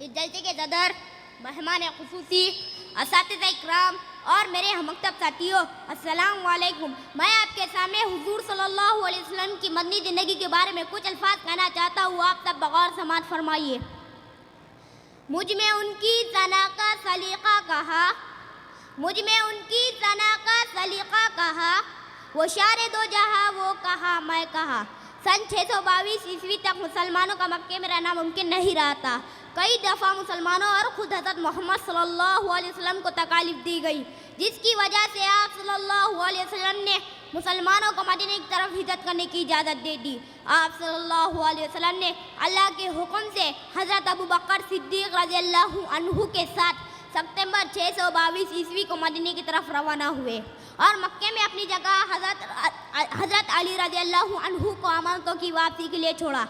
اس جلسے کے صدر مہمان خصوصی اساتذہ اکرام اور میرے ہمکتب ساتھیوں، السلام علیکم۔ میں آپ کے سامنے حضور صلی اللہ علیہ وسلم کی مدنی زندگی کے بارے میں کچھ الفاظ کہنا چاہتا ہوں، آپ سب بغور سماعت فرمائیے۔ مجھ میں ان کی ثنا کا سلیقہ کہا، مجھ میں ان کی ثنا کا سلیقہ کہا، وہ شار دو جہاں وہ کہا میں کہا۔ سن 622 عیسوی تک مسلمانوں کا مکے میں رہنا ممکن نہیں رہا تھا۔ کئی دفعہ مسلمانوں اور خود حضرت محمد صلی اللہ علیہ وسلم کو تکالیف دی گئی، جس کی وجہ سے آپ صلی اللہ علیہ وسلم نے مسلمانوں کو مدینے کی طرف ہجرت کرنے کی اجازت دے دی۔ آپ صلی اللہ علیہ وسلم نے اللہ کے حکم سے حضرت ابوبکر صدیق رضی اللہ عنہ کے ساتھ ستمبر 622 عیسوی کو مدینے کی طرف روانہ ہوئے اور مکے میں اپنی جگہ حضرت علی رضی اللہ عنہ کو امانتوں کی واپسی کے لیے چھوڑا۔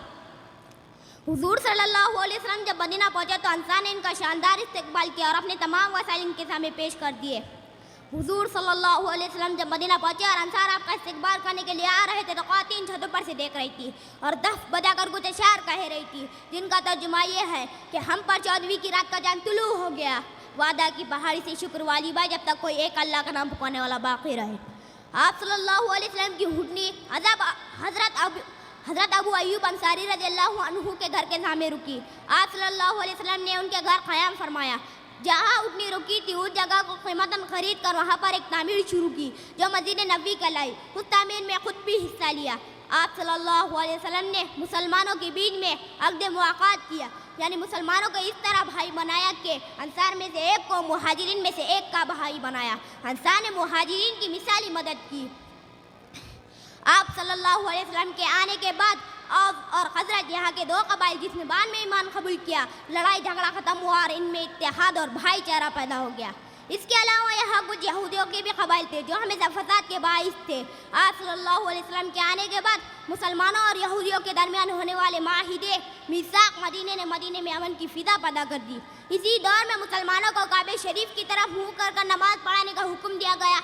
حضور صلی اللہ علیہ وسلم جب مدینہ پہنچے تو انصار نے ان کا شاندار استقبال کیا اور اپنے تمام وسائل ان کے سامنے پیش کر دیے۔ حضور صلی اللہ علیہ وسلم جب مدینہ پہنچے اور انصار آپ کا استقبال کرنے کے لیے آ رہے تھے تو خواتین چھتوں پر سے دیکھ رہی تھی اور دف بجا کر کچھ اشعار کہہ رہی تھی، جن کا ترجمہ یہ ہے کہ ہم پر 14ویں کی رات کا چاند طلوع ہو گیا، وعدہ کی پہاڑی سے شکر والی بات جب تک کوئی ایک اللہ کا نام پکانے والا باقی رہے۔ آپ صلی اللہ علیہ وسلم کی ہڈنی حضرت ابو ایوب انصاری رضی اللہ عنہ کے گھر کے سامنے رکی۔ آپ صلی اللہ علیہ وسلم نے ان کے گھر قیام فرمایا۔ جہاں اٹھنی رکی تھی اس جگہ کو قیمتاً خرید کر وہاں پر ایک تعمیر شروع کی جو مسجد نبوی کہلائی۔ اس تعمیر میں خود بھی حصہ لیا۔ آپ صلی اللہ علیہ وسلم نے مسلمانوں کے بیچ میں عقد مواقعات کیا، یعنی مسلمانوں کو اس طرح بھائی بنایا کہ انصار میں سے ایک کو مہاجرین میں سے ایک کا بھائی بنایا۔ انصار نے مہاجرین کی مثالی مدد کی۔ آپ صلی اللہ علیہ وسلم کے آنے کے بعد اوس اور خزرج یہاں کے دو قبائل جس نے بعد میں ایمان قبول کیا، لڑائی جھگڑا ختم ہوا اور ان میں اتحاد اور بھائی چارہ پیدا ہو گیا۔ اس کے علاوہ یہاں کچھ یہودیوں کے بھی قبائل تھے جو ہمیشہ فساد کے باعث تھے۔ آپ صلی اللہ علیہ وسلم کے آنے کے بعد مسلمانوں اور یہودیوں کے درمیان ہونے والے معاہدے میثاق مدینے میں امن کی فضا پیدا کر دی۔ اسی دور میں مسلمانوں کو کعبہ شریف کی طرف منہ کر نماز پڑھانے کا حکم دیا گیا۔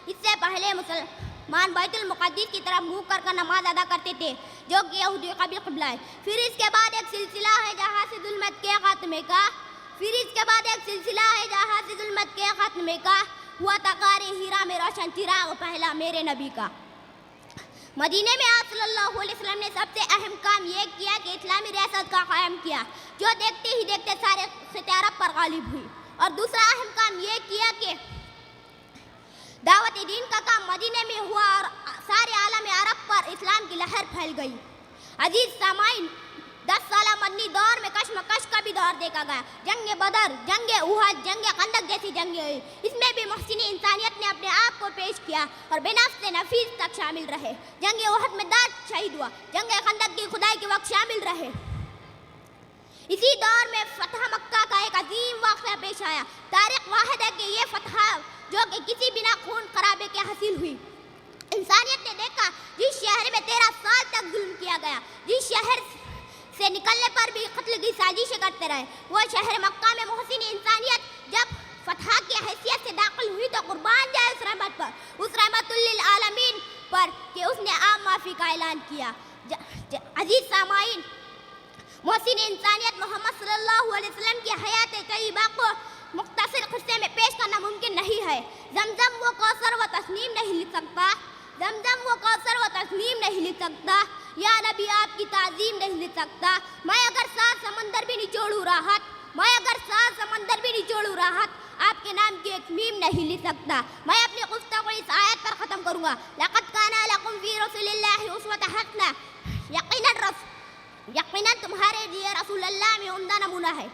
اس سے پہلے مسلمان بیت المقدس کی طرف منہ کر نماز ادا کرتے تھے جو کہ یہودیوں کا بھی قبلہ ہے۔ پھر اس کے بعد ایک سلسلہ ہے جہاں سے ظلمت کے خاتمے کا ہوا تغار ہیرا میں روشن چراغ پہلا میرے نبی کا۔ مدینے میں آپ صلی اللہ علیہ وسلم نے سب سے اہم کام یہ کیا کہ اسلامی ریاست کا قائم کیا جو دیکھتے ہی دیکھتے سارے خطے عرب پر غالب ہوئی، اور دوسرا اہم کام یہ کیا کہ دعوت دین کا کام مدینے میں ہوا اور سارے عالم عرب پر اسلام کی لہر پھیل گئی۔ عزیز سامعین، 10 سالہ مدنی دور میں کشمکش کا بھی دور دیکھا گیا۔ جنگ بدر، جنگ احد، جنگ خندق جیسی جنگیں ہوئی۔ اس میں بھی محسن انسانیت نے اپنے آپ کو پیش کیا اور بے نفس نفیس تک شامل رہے۔ جنگ احد میں داد شہید ہوا، جنگ خندق کی کھدائی کے وقت شامل رہے۔ اسی دور میں فتح مکہ کا ایک عظیم واقعہ پیش آیا۔ تاریخ واحد ہے کہ یہ فتح جو کہ کسی بنا خون خرابے کے حاصل ہوئی۔ انسانیت نے دیکھا جس شہر میں 13 سال تک ظلم کیا گیا، جس شہر سے نکلنے پر بھی قتل کی سازشیں کرتے رہے، وہ شہر مکہ میں محسن انسانیت جب فتح کی حیثیت سے داخل ہوئی تو قربان جائے اس رحمت پر، اس رحمت للعالمین پر کہ اس نے عام معافی کا اعلان کیا۔ عزیز سامعین، محسن انسانیت محمد صلی اللہ علیہ وسلم کی حیات طیبہ کو مختصر قصے میں پیش کرنا ممکن نہیں ہے۔ زمزم وہ کوثر و تسنیم نہیں لکھ سکتا، زمزم وہ کوثر و تسنیم نہیں لکھ سکتا، یا نبی آپ کی تعظیم نہیں لکھ سکتا۔ میں اگر 7 سمندر بھی نچوڑوں راحت، آپ کے نام کی ایک میم نہیں لکھ سکتا۔ میں اپنی گفتگو اس آیت پر ختم کروں گا، لقد کان لکم فی رسول اللہ اسوۃ حسنہ، یقیناً تمہارے لیے رسول اللہ میں عمدہ نمونہ ہے۔